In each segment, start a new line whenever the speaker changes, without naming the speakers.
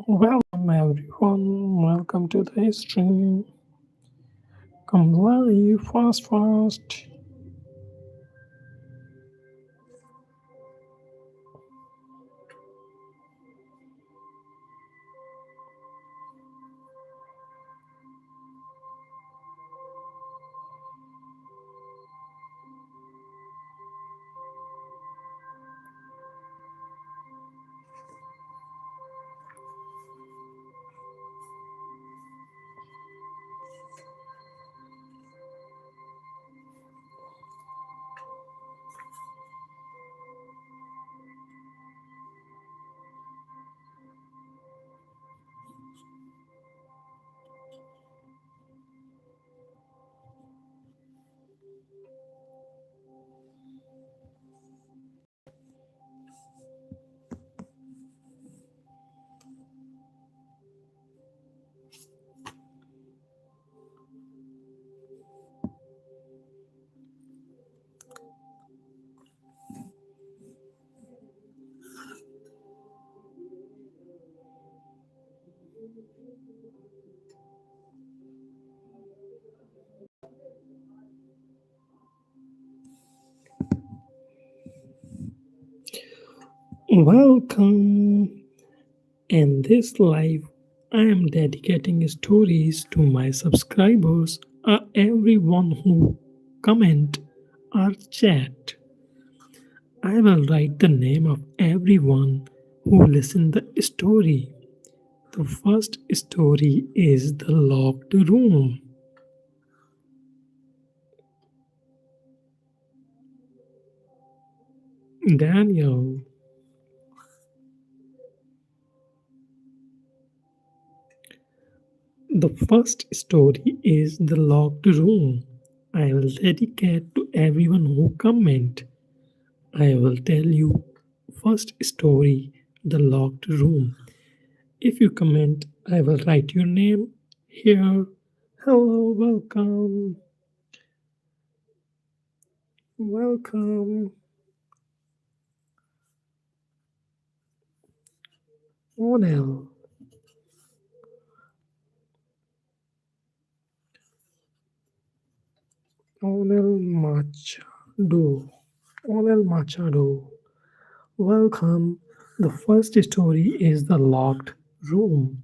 Welcome everyone, welcome to the stream. Come live fast, fast. Welcome. In this live, I am dedicating stories to my subscribers or everyone who comment or chat. I will write the name of everyone who listen the story. The first story is The Locked Room. Daniel. The first story is The Locked Room. I will dedicate to everyone who comment. I will tell you first story, The Locked Room. If you comment, I will write your name here. Hello, welcome. Welcome. Onel. Onel Machado. Onel Machado. Welcome. The first story is The Locked Room.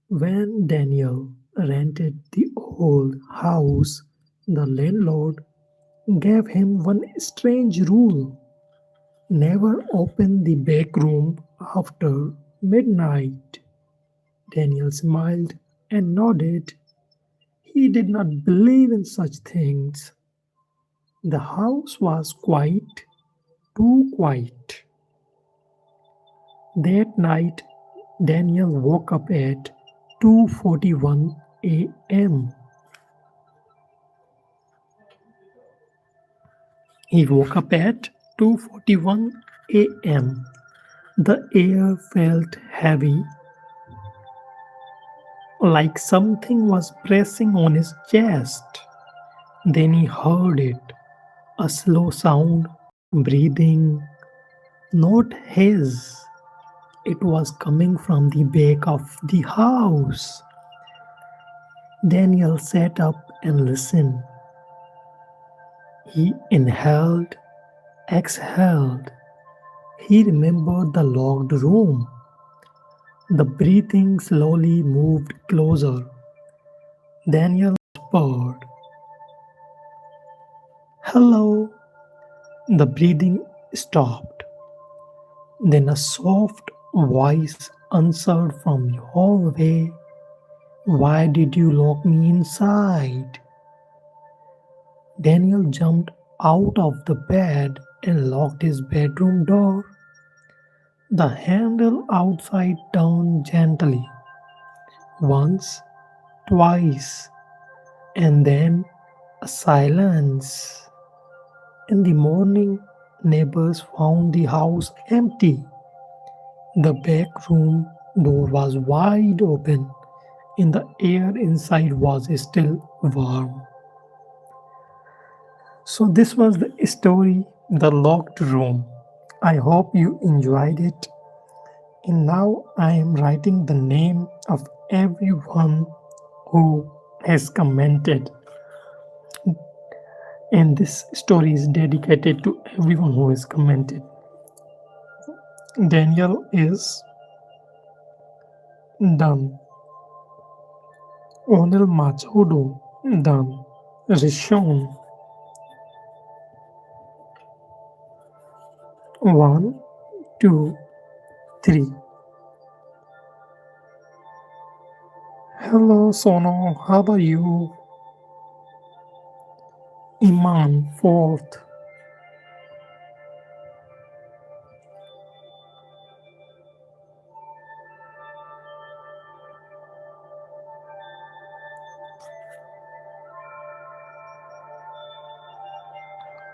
When Daniel rented the old house, the landlord gave him one strange rule: never open the back room after midnight. Daniel smiled and nodded. He did not believe in such things. The house was quiet, too quiet. That night, Daniel woke up at 2:41 a.m. He woke up at 2:41 a.m. The air felt heavy, like something was pressing on his chest. Then he heard it, a slow sound, breathing, not his. It was coming from the back of the house. Daniel sat up and listened. He inhaled, exhaled. He remembered the locked room. The breathing slowly moved closer. Daniel whispered, "Hello." The breathing stopped. Then a soft voice answered from the hallway. Why did you lock me inside? Daniel jumped out of the bed and locked his bedroom door. The handle outside turned gently, once, twice, and then a silence. In the morning, neighbors found the house empty. The back room door was wide open, and the air inside was still warm. So, this was the story, The Locked Room. I hope you enjoyed it. And now I am writing the name of everyone who has commented. And this story is dedicated to everyone who has commented. Daniel is done. Onel Machado done. Rishon 1, 2, 3. Hello Sono, how are you? Iman 4th.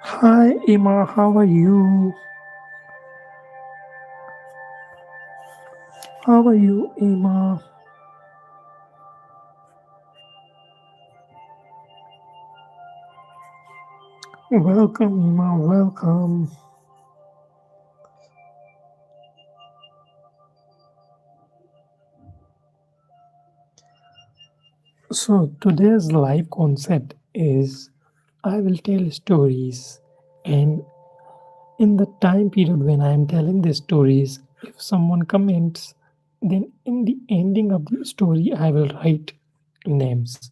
Hi Ima, how are you? How are you, Ima? Welcome, Ima, welcome. So, today's live concept is I will tell stories, and in the time period when I am telling the stories, if someone comments, then in the ending of the story, I will write names,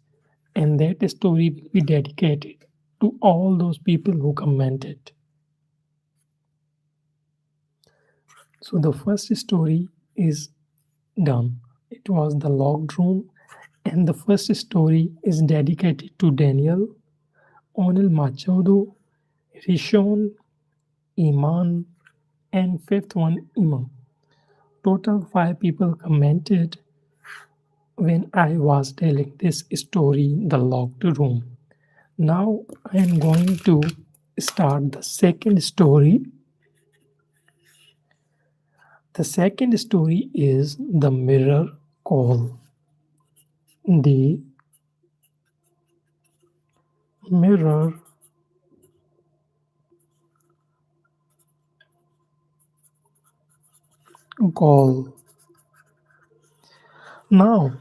and that story will be dedicated to all those people who commented. So, the first story is done. It was The Locked Room, and the first story is dedicated to Daniel, Onel Machado, Rishon, Iman, and fifth one Imam. Total 5 people commented when I was telling this story, The Locked Room. Now I am going to start the second story. The second story is The Mirror Call. The mirror call. Now,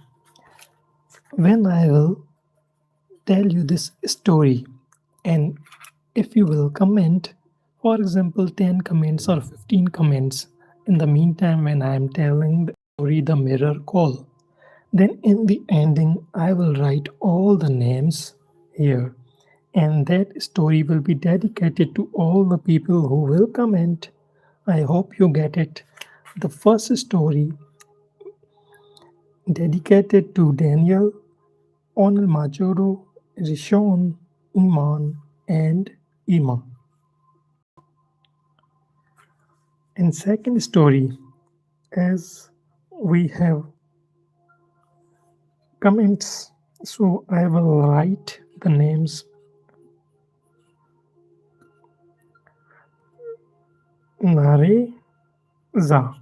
when I will tell you this story, and if you will comment, for example, 10 comments or 15 comments, in the meantime, when I am telling the story, The Mirror Call, then in the ending, I will write all the names here, and that story will be dedicated to all the people who will comment. I hope you get it. The first story dedicated to Daniel, Onel Machado, Rishon, Iman, and Ima. And second story, as we have comments, so I will write the names Nareza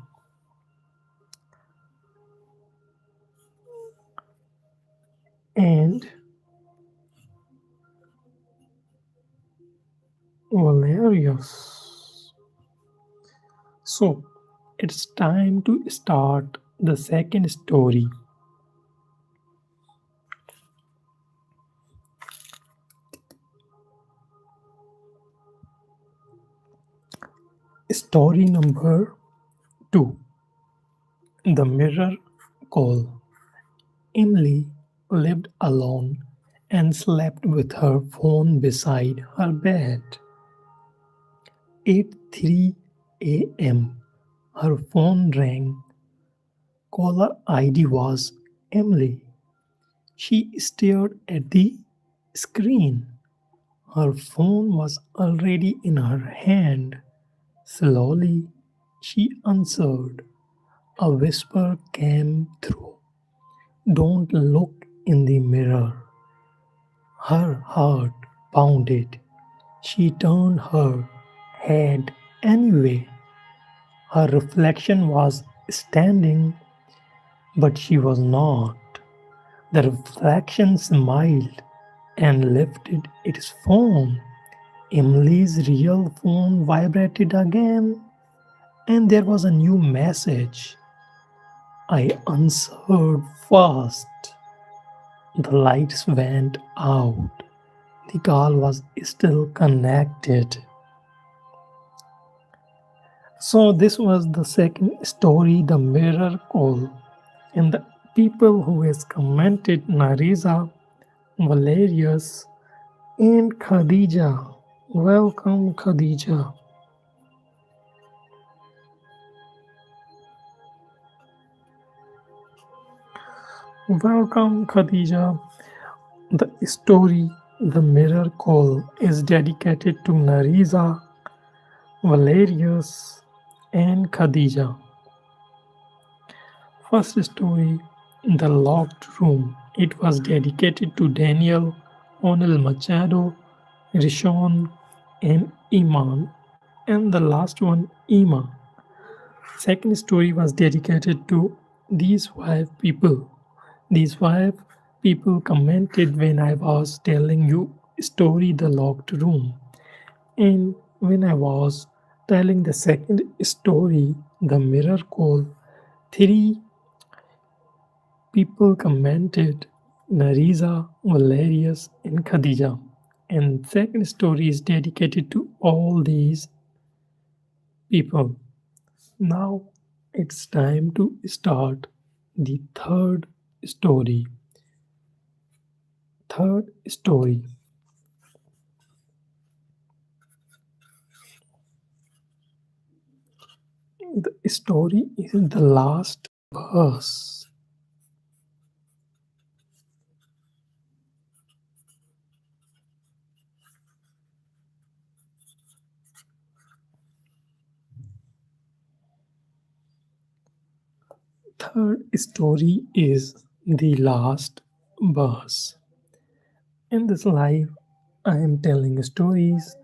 and Valerius. So it's time to start the second story. Story number 2, The Mirror Call. Emily lived alone and slept with her phone beside her bed. 8:03 a.m. Her phone rang. Caller ID was Emily. She stared at the screen. Her phone was already in her hand. Slowly, she answered. A whisper came through. Don't look in the mirror. Her heart pounded. She turned her head anyway. Her reflection was standing, but she was not. The reflection smiled and lifted its phone. Emily's real phone vibrated again, and there was a new message. I answered fast. The lights went out. The call was still connected. So this was the second story, the mirror call. And the people who has commented Nariza, Valerius, and Khadija. Welcome, Khadija. Welcome, Khadija. The story, The Mirror Call, is dedicated to Nariza, Valerius, and Khadija. First story, The Locked Room. It was dedicated to Daniel, Onel Machado, Rishon, and Iman. And the last one, Ima. Second story was dedicated to these five people. These five people commented when I was telling you story The Locked Room. And when I was telling the second story, The Mirror Call, three people commented Nariza, Valerius, and Khadija. And second story is dedicated to all these people. Now it's time to start the third story. Third story. The story is The Last Bus. Third story is The Last Bus. In this live, I am telling stories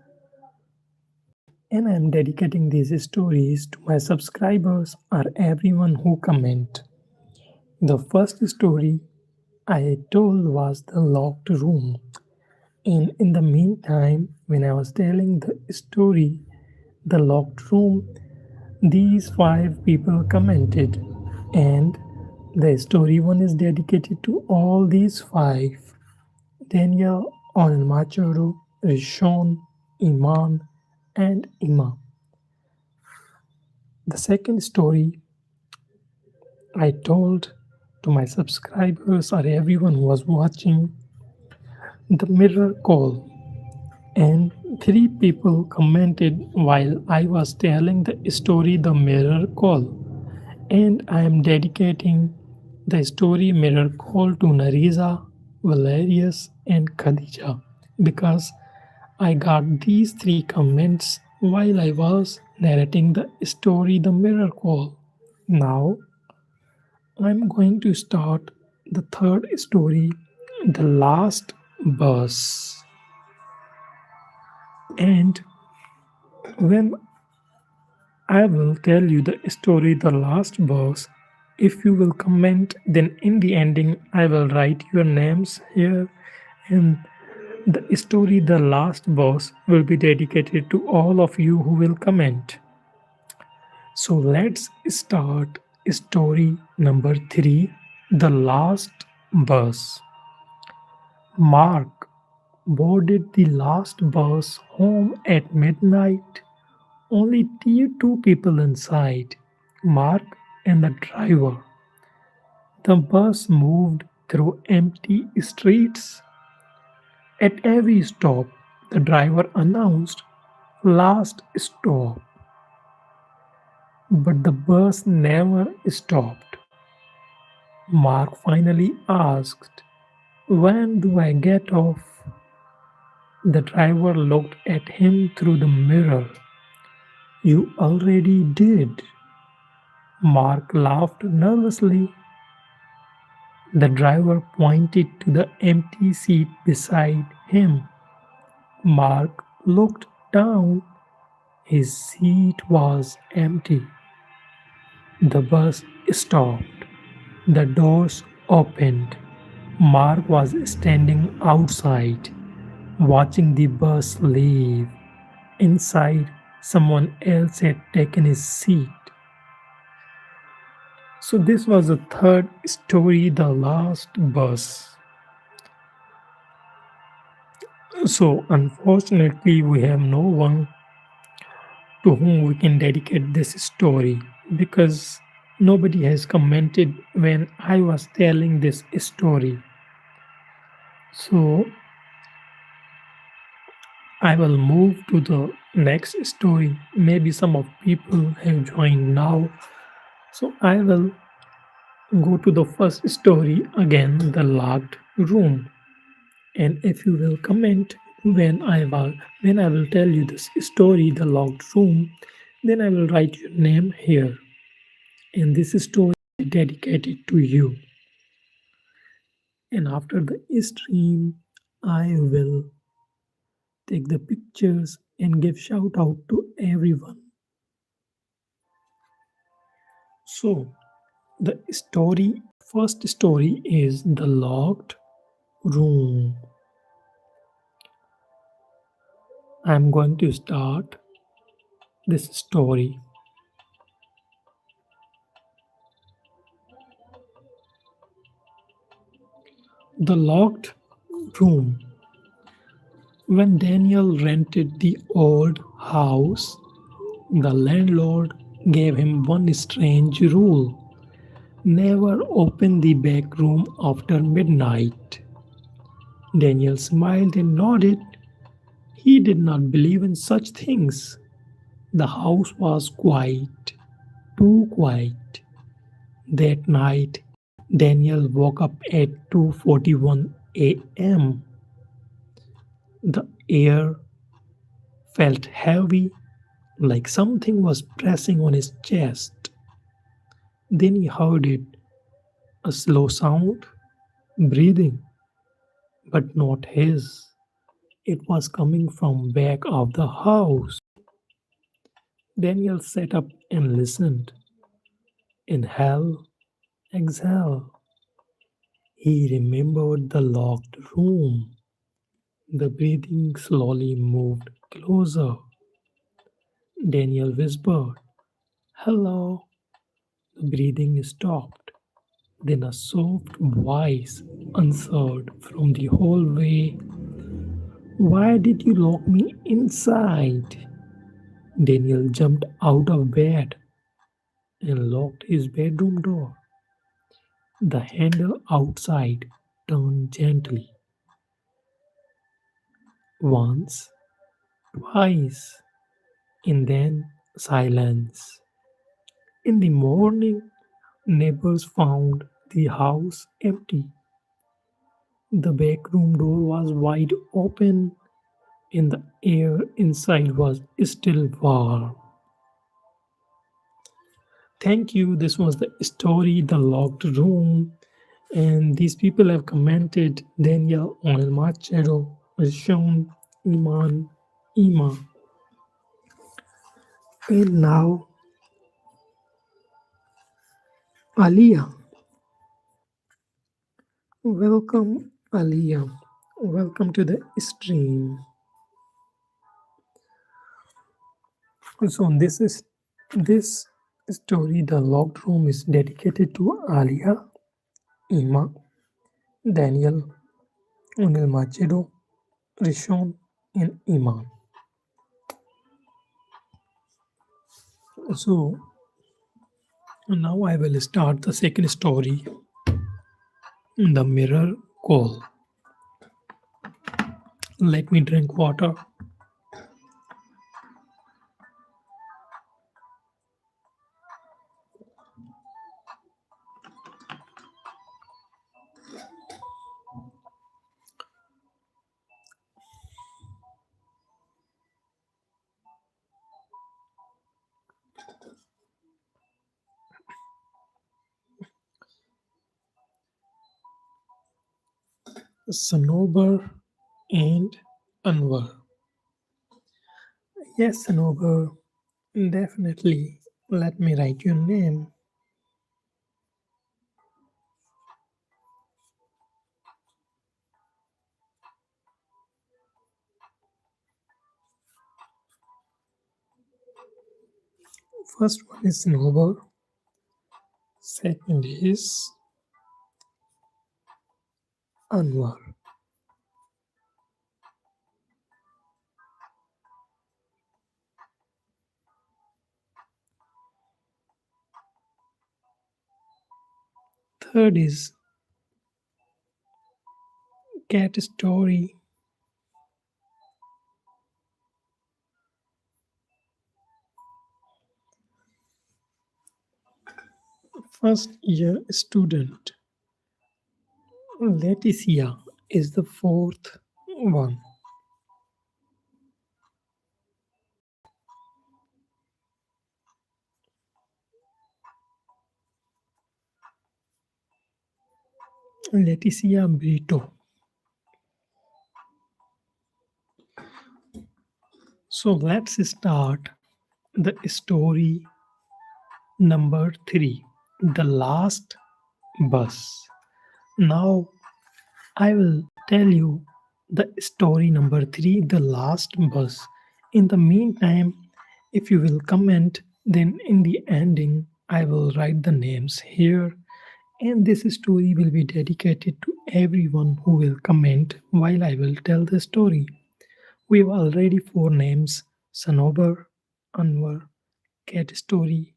and I am dedicating these stories to my subscribers or everyone who comment. The first story I told was The Locked Room. And in the meantime, when I was telling the story, The Locked Room, these five people commented, and the story one is dedicated to all these five: Daniel, Onel Machado, Rishon, Iman, and Ima. The second story I told to my subscribers or everyone who was watching, The Mirror Call, and three people commented while I was telling the story The Mirror Call. And I am dedicating the story Mirror Call to Nariza, Valerius, and Khadija because I got these three comments while I was narrating the story The Mirror Call. Now I'm going to start the third story, The Last Bus. And when I will tell you the story The Last Bus, if you will comment, then in the ending I will write your names here, and the story The Last Boss will be dedicated to all of you who will comment. So let's start story number 3, The Last Bus. Mark boarded the last bus home at midnight. Only two people inside, Mark and the driver. The bus moved through empty streets. At every stop, the driver announced, "Last stop." But the bus never stopped. Mark finally asked, When do I get off? The driver looked at him through the mirror. You already did. Mark laughed nervously. The driver pointed to the empty seat beside him. Mark looked down. His seat was empty. The bus stopped. The doors opened. Mark was standing outside, watching the bus leave. Inside, someone else had taken his seat. So, this was the third story, The Last Bus. So, unfortunately, we have no one to whom we can dedicate this story because nobody has commented when I was telling this story. So, I will move to the next story. Maybe some of people have joined now. So, I will go to the first story again, The Locked Room. And if you will comment when I will tell you this story, The Locked Room, then I will write your name here. And this story is dedicated to you. And after the stream, I will take the pictures and give shout out to everyone. So, the story, first story is The Locked Room. I'm going to start this story. The Locked Room. When Daniel rented the old house, the landlord gave him one strange rule: never open the back room after midnight. Daniel smiled and nodded. He did not believe in such things. The house was quiet, too quiet. That night, Daniel woke up at 2:41 a.m. The air felt heavy, like something was pressing on his chest. Then he heard it, a slow sound, breathing, but not his. It was coming from back of the house. Daniel sat up and listened. Inhale, exhale. He remembered the locked room. The breathing slowly moved closer. Daniel whispered, "Hello." The breathing stopped. Then a soft voice answered from the hallway, "Why did you lock me inside?" Daniel jumped out of bed and locked his bedroom door. The handle outside turned gently. Once, twice, and then silence. In the morning, neighbors found the house empty. The back room door was wide open and the air inside was still warm. Thank you. This was the story, The Locked Room. And these people have commented: Daniel, Onel Machado, Rishon, Iman, Ima. And now, Aliyah. Welcome, Aliyah. Welcome to the stream. So this story, The Locked Room, is dedicated to Aliyah, Ima, Daniel, Onel Machado, Rishon, and Iman. So now I will start the second story, The Mirror Call. Let me drink water. Sanobar and Anwar. Yes, Sanobar, definitely. Let me write your name. First one is Sanobar, second is Anwar, third is Cat Story, first year student. Leticia is the fourth one. Leticia Brito. So let's start the story number 3, The Last Bus. Now I will tell you the story number 3, The Last Bus. In the meantime, if you will comment, then in the ending, I will write the names here, and this story will be dedicated to everyone who will comment while I will tell the story. We have already 4 names: Sanobar, Anwar, Cat Story,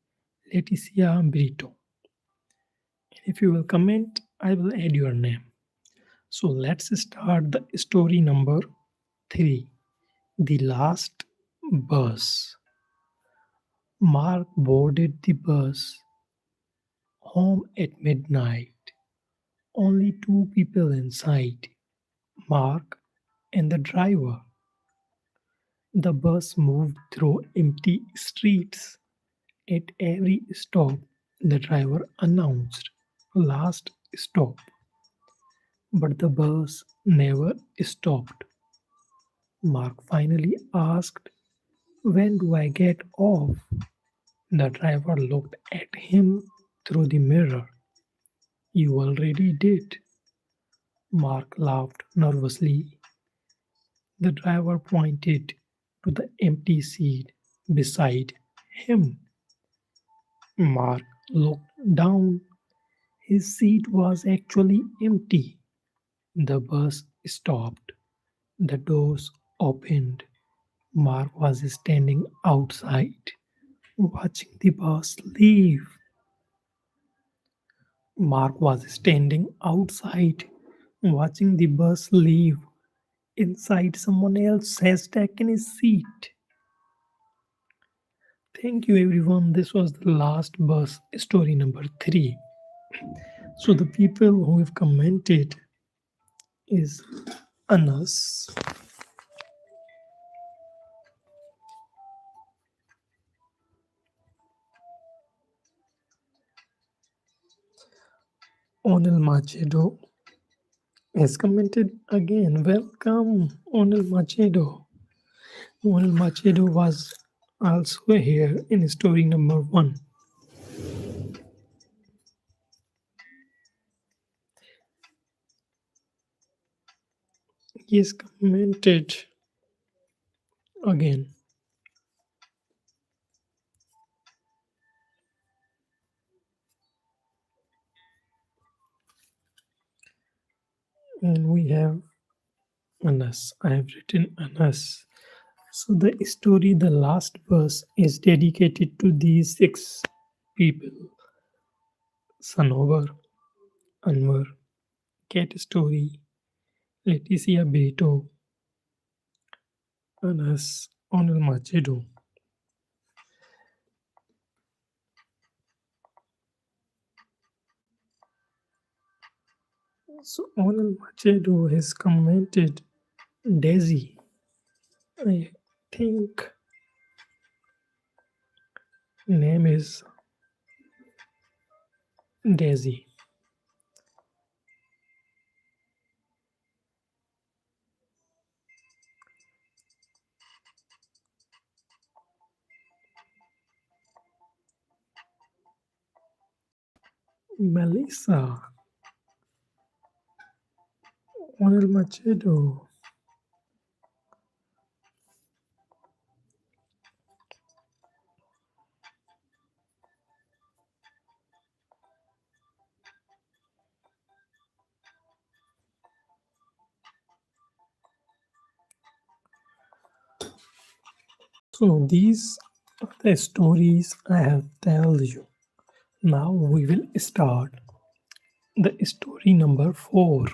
Leticia Brito. And if you will comment, I will add your name. So let's start the story number 3, The Last Bus. Mark boarded the bus home at midnight. Only 2 people inside, Mark and the driver. The bus moved through empty streets. At every stop, the driver announced, "Last stop." But the bus never stopped. Mark finally asked, "When do I get off?" The driver looked at him through the mirror. "You already did." Mark laughed nervously. The driver pointed to the empty seat beside him. Mark looked down. His seat was actually empty. The bus stopped. The doors opened. Mark was standing outside, watching the bus leave. Mark was standing outside, watching the bus leave. Inside, someone else has taken his seat. Thank you, everyone. This was the last bus story number 3. So, the people who have commented is Anas, Onel Machedo has commented again. Welcome, Onel Machedo. Onel Machedo was also here in story number 1. He has commented again. And we have Anas. I have written Anas. So the story, The Last Bus, is dedicated to these 6 people: Sanobar, Anwar, Cat Story, Leticia Beto, Anas, Onel Machedo. So Onel Machedo has commented Daisy. I think name is Daisy. Melissa, Onel Macedo. So these are the stories I have told you. Now we will start the story number 4.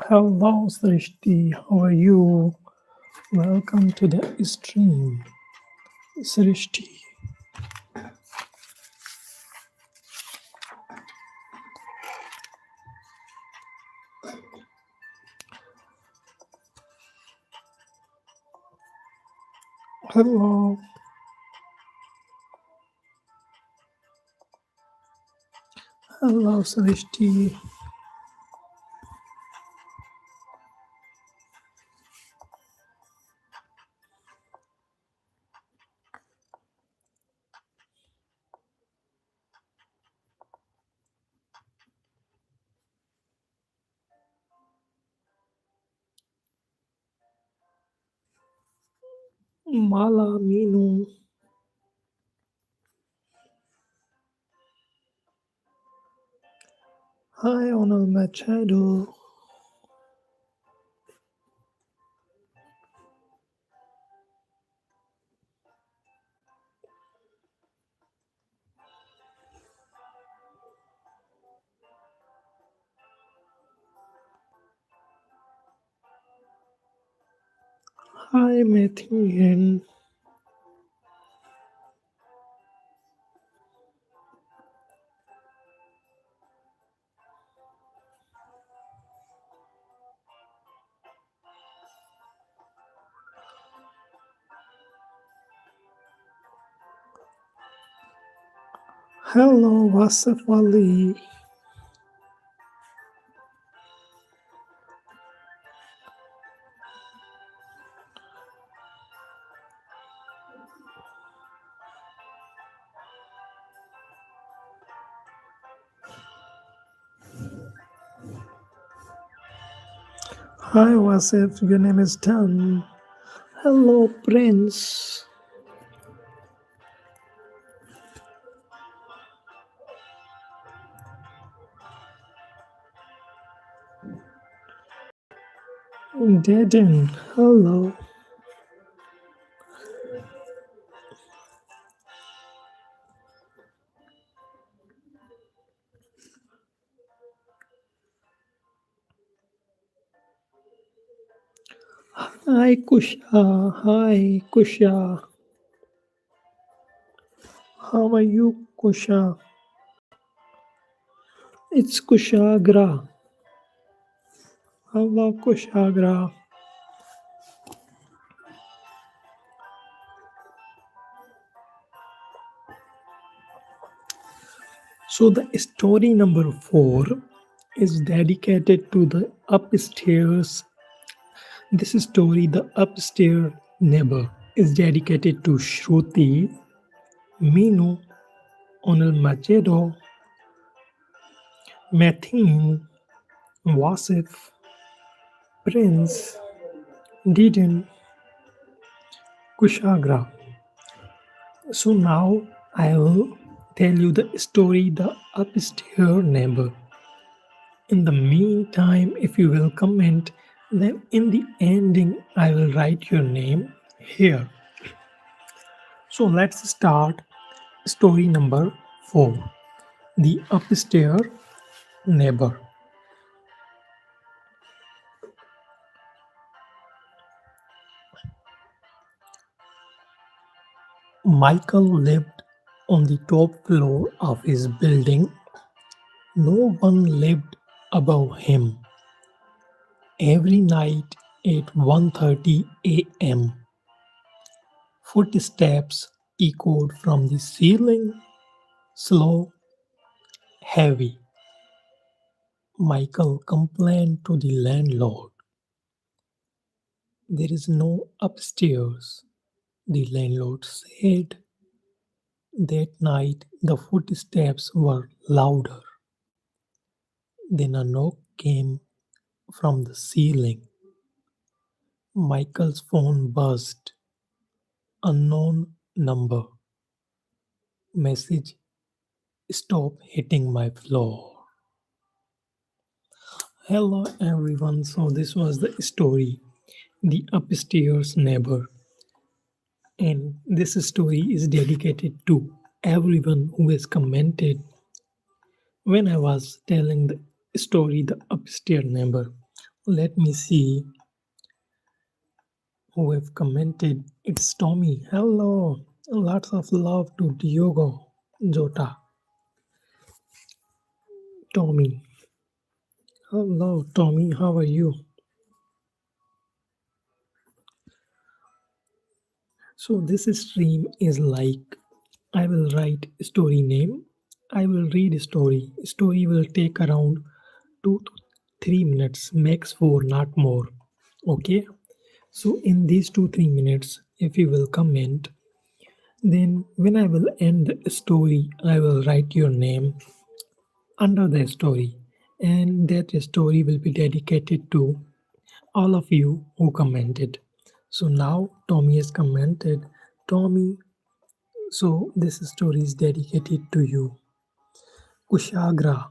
Hello Srishti, how are you? Welcome to the stream. Srishti. Hello. Hello Srishti. Mala Minu. Hi Onel Machado. Hi Matthew. Hello Wasif Ali. Hi Wasif, your name is Dan. Hello Prince. Dedan. Hello. Hi Kusha. Hi Kusha. How are you Kusha? It's Kushagra. Hello Kushagra. So the story number 4 is dedicated to the upstairs. This story, The Upstairs Neighbor, is dedicated to Shruti, Minu, Onel Macedo, Matheen, Wasif, Prince didn't Kushagra. So now I will tell you the story the upstairs neighbor. In the meantime, if you will comment, then in the ending I will write your name here. So let's start story number 4. The upstairs neighbor. Michael lived on the top floor of his building. No one lived above him. Every night at 1:30 a.m., footsteps echoed from the ceiling, slow, heavy. Michael complained to the landlord. There is no upstairs, the landlord said. That night the footsteps were louder. Then a knock came from the ceiling. Michael's phone buzzed. Unknown number. Message: stop hitting my floor. Hello everyone. So this was the story, The Upstairs Neighbor. And this story is dedicated to everyone who has commented when I was telling the story, The Upstairs Neighbor. Let me see who have commented. It's Tommy. Hello. Lots of love to Diogo Jota. Tommy. Hello, Tommy. How are you? So this stream is like I will write story name. I will read story. Story will take around 2 to 3 minutes, max 4, not more. Okay. So in these 2 3 minutes, if you will comment, then when I will end the story, I will write your name under the story, and that story will be dedicated to all of you who commented. So now Tommy has commented. Tommy, so this story is dedicated to you. Kushagra.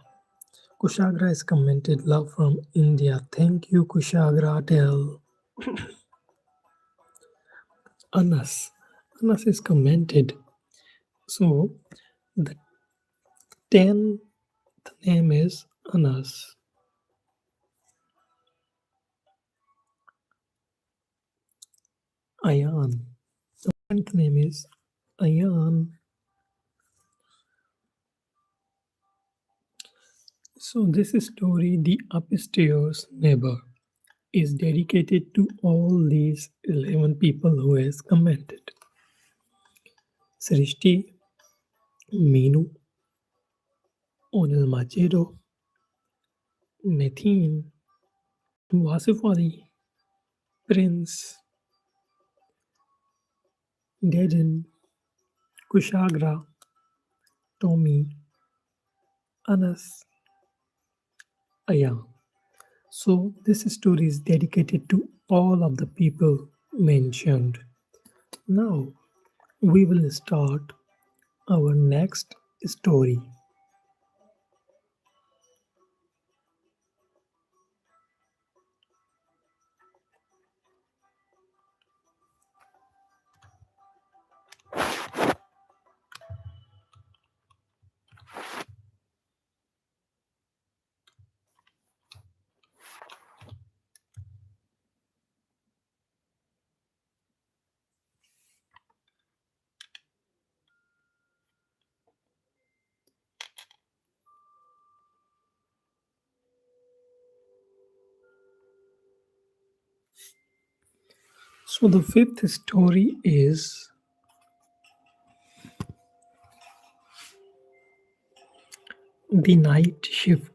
Kushagra has commented love from India. Thank you, Kushagra. Tell Anas. Anas has commented. So the 10th name is Anas. Ayan. The 10th name is Ayan. So this story, The Upstairs Neighbor, is dedicated to all these 11 people who has commented. Srishti, Meenu, Onil Machedo, Nathan, Wasif Ali, Prince, Dejan, Kushagra, Tommy, Anas, Aya. So this story is dedicated to all of the people mentioned. Now we will start our next story. So the fifth story is The Night Shift.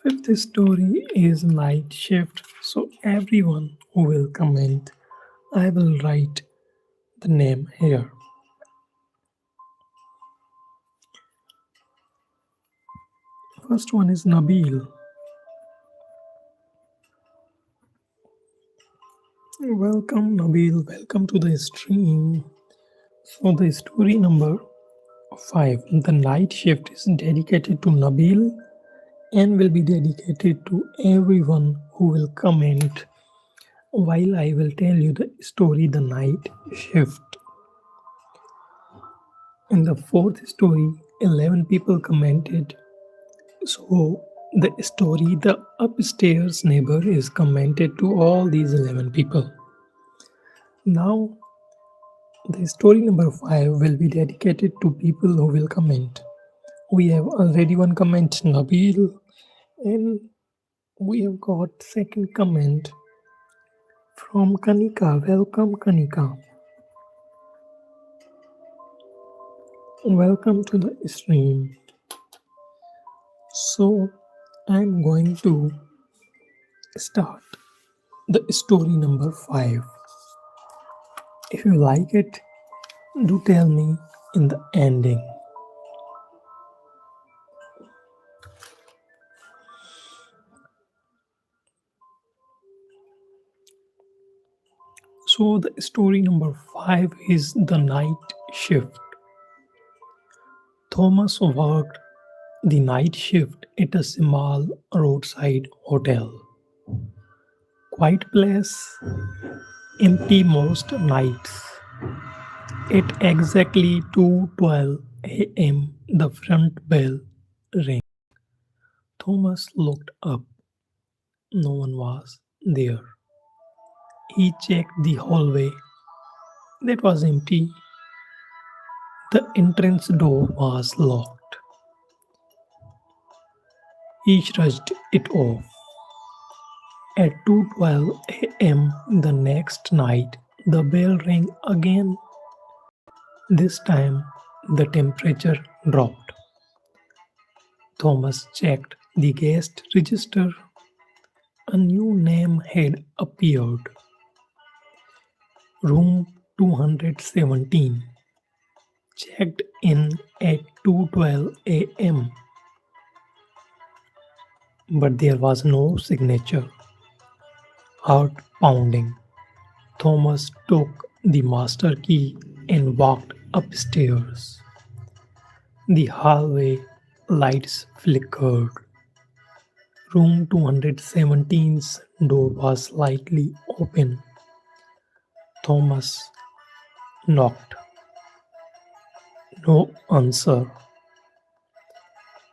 Fifth story is Night Shift. So, everyone who will comment, I will write the name here. First one is Nabil. Welcome, Nabil. Welcome to the stream. So, the story number 5, The Night Shift, is dedicated to Nabil and will be dedicated to everyone who will comment while I will tell you the story The Night Shift. In the fourth story, 11 people commented. So, the story The Upstairs Neighbor is commented to all these 11 people. Now, the story number 5 will be dedicated to people who will comment. We have already one comment, Nabil, and we have got second comment from Kanika. Welcome, Kanika. Welcome to the stream. So, I'm going to start the story number 5. If you like it, do tell me in the ending. So, the story number 5 is The Night Shift. Thomas worked the night shift at a small roadside hotel. Quiet place, empty most nights. At exactly 2:12 a.m., the front bell rang. Thomas looked up. No one was there. He checked the hallway. That was empty. The entrance door was locked. He shrugged it off. At 2:12 a.m. the next night, the bell rang again. This time, the temperature dropped. Thomas checked the guest register. A new name had appeared. Room 217. Checked in at 2:12 a.m. But there was no signature. Heart pounding. Thomas took the master key and walked upstairs. The hallway lights flickered. Room 217's door was slightly open. Thomas knocked. No answer.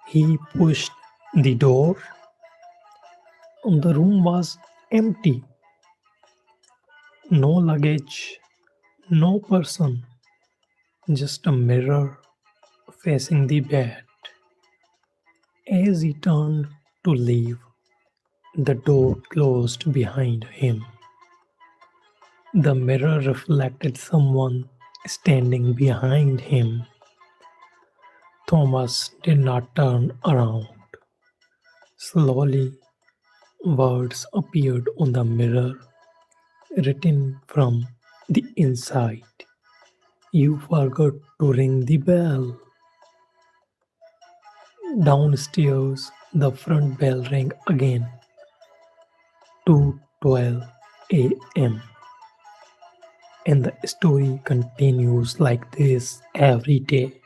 He pushed the door. The room was empty. No luggage, no person, just a mirror facing the bed. As he turned to leave, the door closed behind him. The mirror reflected someone standing behind him. Thomas did not turn around. Slowly, words appeared on the mirror, written from the inside. You forgot to ring the bell. Downstairs, the front bell rang again. 2:12 a.m. And the story continues like this every day.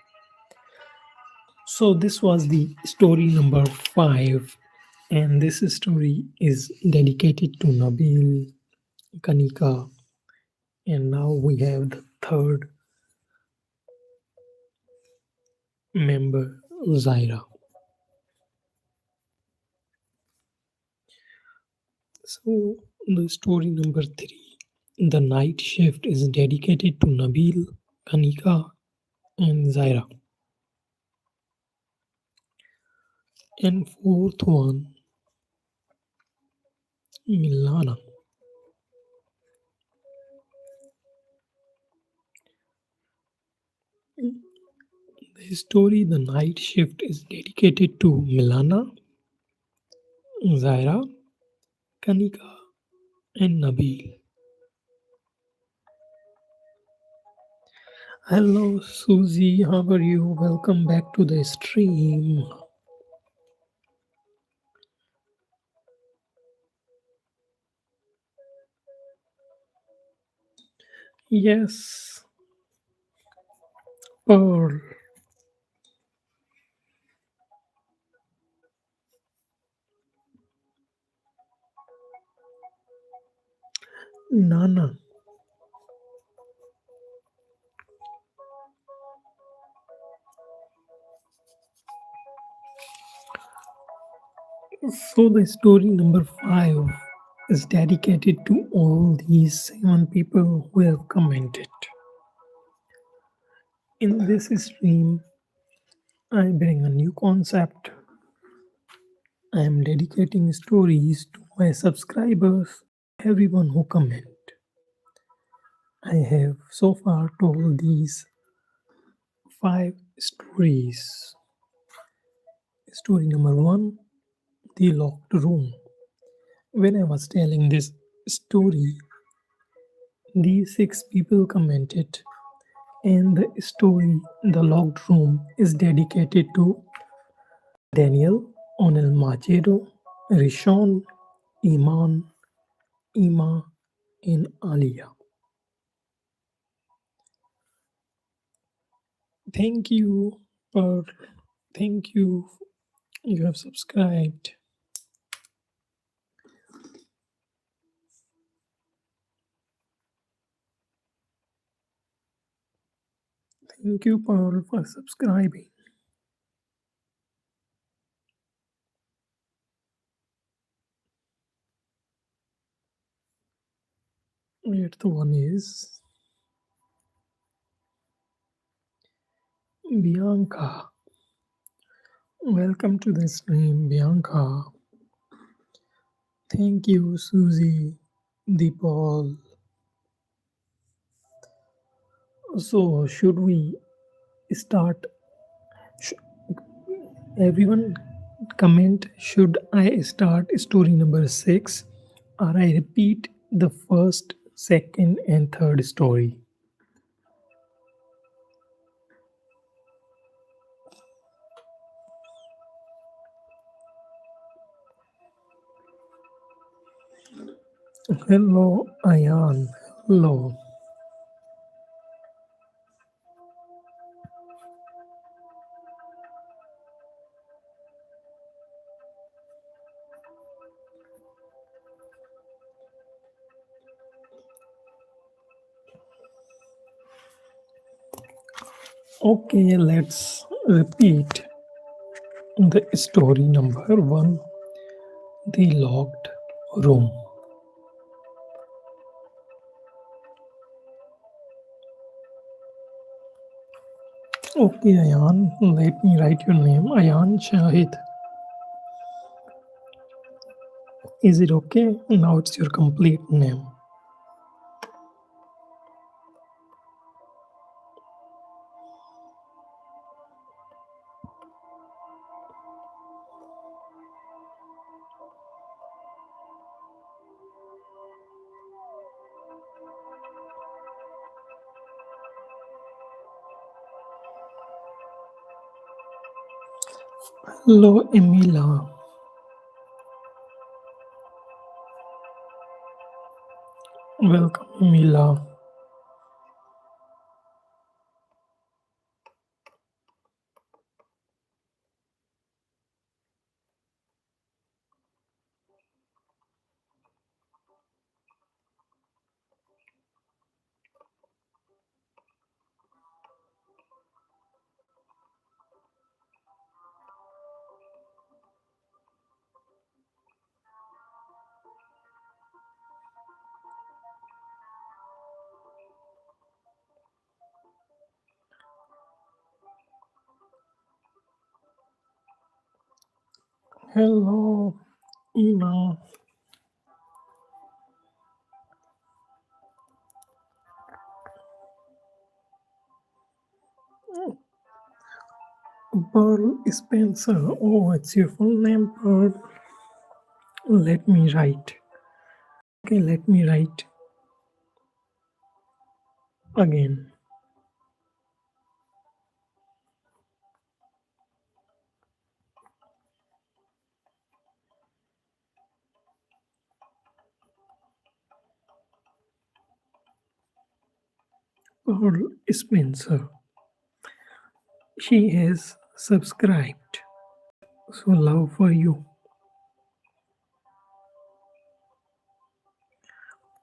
So, this was the story number 5, and this story is dedicated to Nabil, Kanika, and now we have the third member, Zaira. So, the story number 3, The Night Shift, is dedicated to Nabil, Kanika, and Zaira. And fourth one, Milana. The story The Night Shift is dedicated to Milana, Zaira, Kanika, and Nabil. Hello, Susie. How are you? Welcome back to the stream. Yes, Pearl, Nana. So, the story number 5 is dedicated to all these 7 people who have commented. In this stream, I bring a new concept. I am dedicating stories to my subscribers, everyone who comment. I have so far told these 5 stories. Story number 1, The Locked Room. When I was telling this story, these 6 people commented, and the story, The Locked Room, is dedicated to Daniel, Onel Machedo, Rishon, Iman, Ima, and Alia. Thank you, Pearl. Thank you. You have subscribed. Thank you, Pearl, for subscribing. Eighth one is Bianca. Welcome to the stream, Bianca. Thank you, Susie, Deepal. So, should we start? Sh- Everyone comment, should I start story number 6 or I repeat the first, second, and third story? Hello, Ayan. Hello. Okay, let's repeat the story number 1, The Locked Room. Okay, Ayan, let me write your name. Ayan Shahid. Is it okay? Now it's your complete name. Hello, Emila. Welcome, Emila. Hello, Ema. Pearl Spencer. Oh, it's your full name, Pearl. Let me write. Okay, let me write again. Pearl Spencer. She has subscribed. So love for you.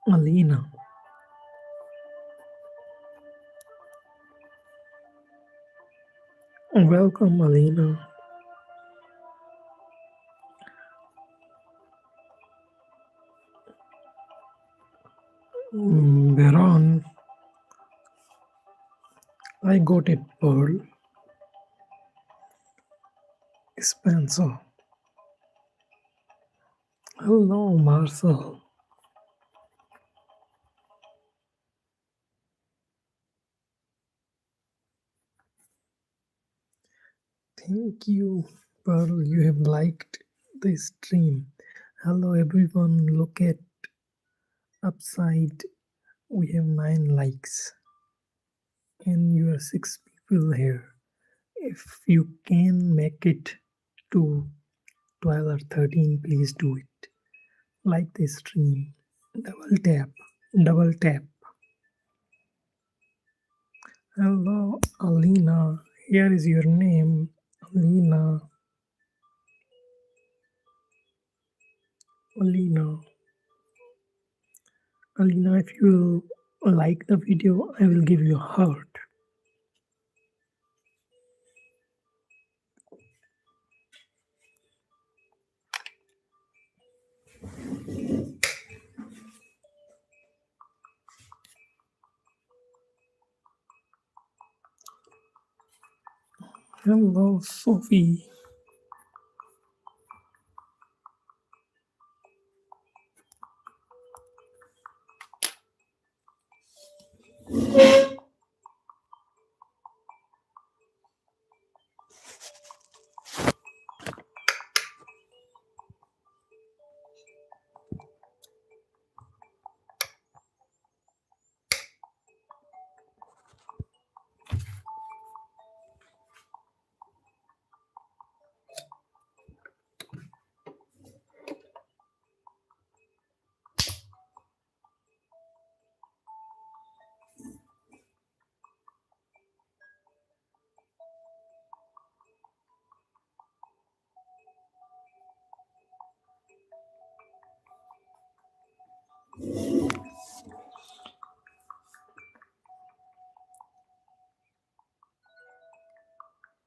Alina. Welcome, Alina. Baron. I got it, Pearl. Spencer. Hello, Marcel. Thank you, Pearl. You have liked the stream. Hello, everyone. Look at upside. We have 9 likes, and you are 6 people here. If you can make it to 12 or 13, please do it. Like the stream. Double tap. Double tap. Hello, Alina. Here is your name, Alina. Alina. Alina, if you like the video, I will give you a heart. Hello, Sophie.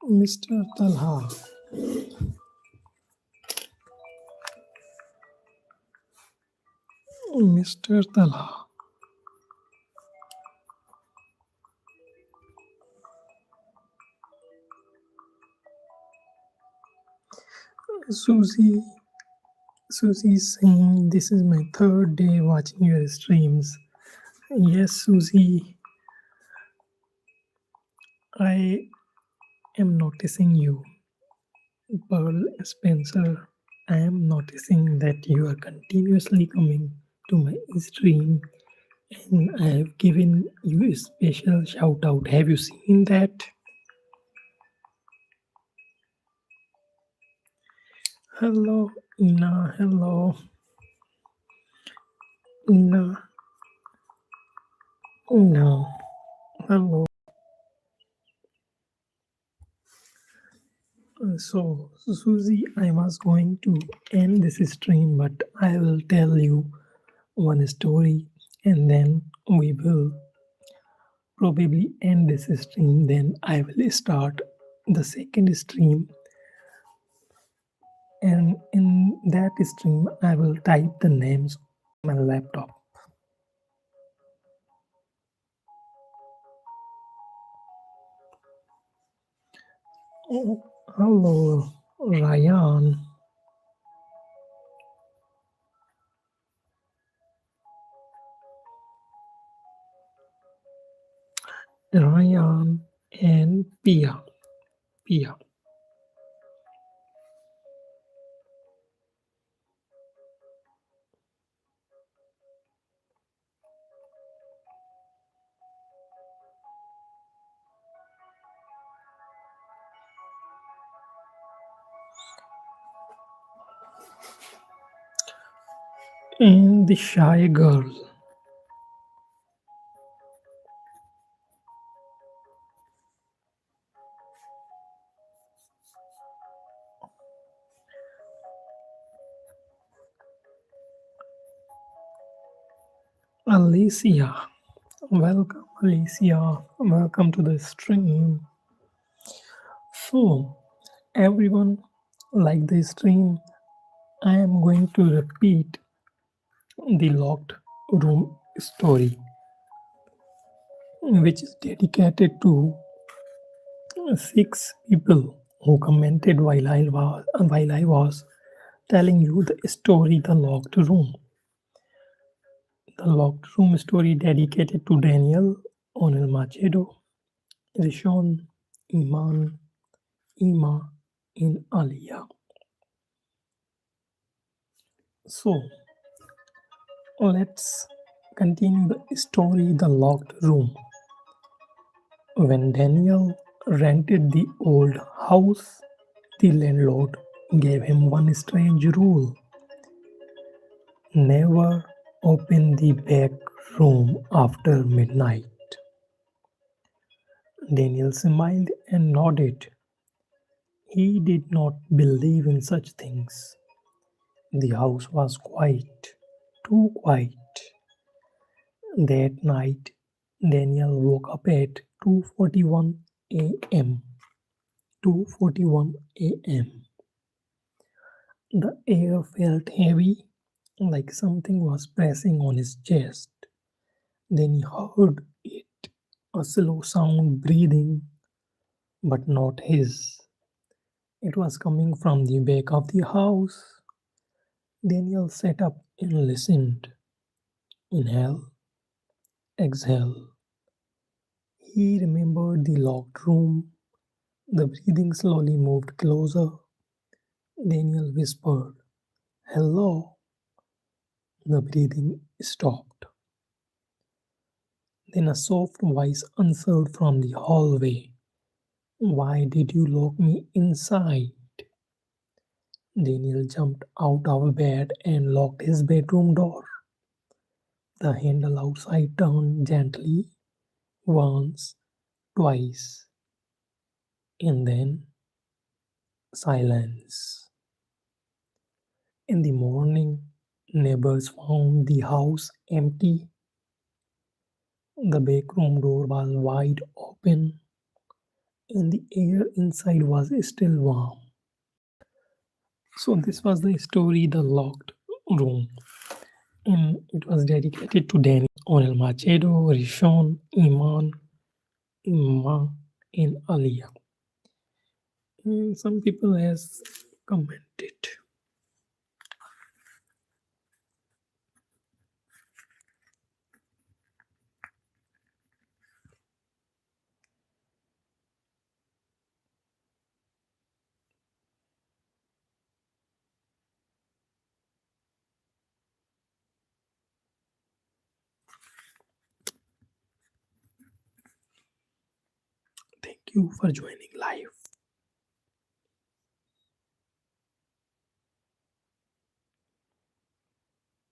Mr. Talha. Mr. Talha. Susie. Susie is saying this is my third day watching your streams. Yes, Susie, I am noticing you. Pearl Spencer, I am noticing that you are continuously coming to my stream and I have given you a special shout out. Have you seen that? Hello, Ina. Hello, Ina. Ina. Hello. So, Susie, I was going to end this stream, but I will tell you one story and then we will probably end this stream. Then I will start the second stream, and in that stream, I will type the names on my laptop. Oh, hello, Ryan. Ryan and Pia. Pia. And the shy girl. Alicia. Welcome, Alicia. Welcome to the stream. So, everyone, like the stream, I am going to repeat the locked room story, which is dedicated to 6 people who commented while I was telling you the story, the locked room. The locked room story dedicated to Daniel, Onel Macedo, Rishon, Iman, Ima, and Aliyah. So let's continue the story, the locked room. When Daniel rented the old house, the landlord gave him one strange rule: never open the back room after midnight. Daniel smiled and nodded. He did not believe in such things. The house was quiet, too quiet. That night, Daniel woke up at 2:41 a.m. 2:41 a.m. The air felt heavy, like something was pressing on his chest. Then he heard it, a slow sound breathing, but not his. It was coming from the back of the house. Daniel sat up and listened. Inhale, exhale. He remembered the locked room. The breathing slowly moved closer. Daniel whispered, "Hello." The breathing stopped. Then a soft voice answered from the hallway, "Why did you lock me inside?" Daniel jumped out of bed and locked his bedroom door. The handle outside turned gently, once, twice, and then silence. In the morning, neighbors found the house empty. The back room door was wide open, and the air inside was still warm. So, this was the story, The Locked Room, and it was dedicated to Danny, Onel Macedo, Rishon, Iman, Imma, and Aliyah. And some people has commented. Thank you for joining live.